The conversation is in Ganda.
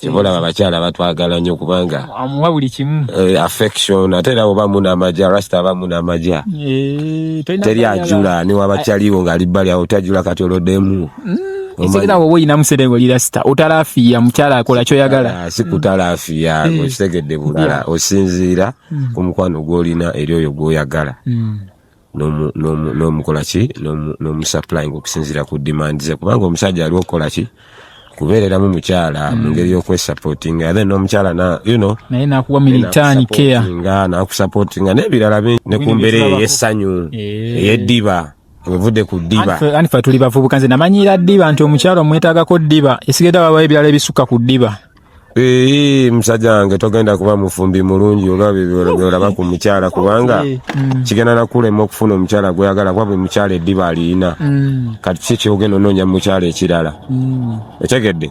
kibola abakyala batwagala nnyo kubanga amuwa buli kimu affection ate era oba muna amaja rasta aba muna amaja teri ajula ni wabakyaliwo nga libbali awo tajula kati olodemu Isekera wowe ina muserengo li rasta utalafiya mukyala akola kyoyagala sikutalafiya okitegedde bulala osinziira ku mukwano gw'olina eri oyo gw'oyagala n'omukola ki n'omusupplying okusinziira ku demand ze kubanga omusajja ali okola ki kubeereramu mukyala mu ngeri y'okwesupportinga then n'omukyala naye nakuwa militani care nakusupportinga n'ebirala ne ku mbeera y'essanyu ey'eddiba Wevude ku ddiba. Anifa tuli bavubuka nze namanyira ddiba nti omukyalo omwetaagako ddiba esigenda babaye ebirala ebisuka ku ddiba. Musajja wange togenda kuba mufumbi mulungi olaba ku mukyala kubanga kigenda nakulema okufuna omukyala gweyagala kuba buli mukyala eddiba aliyina kati ki kyogenda onoonya mu mukyala ekirala. Etegedde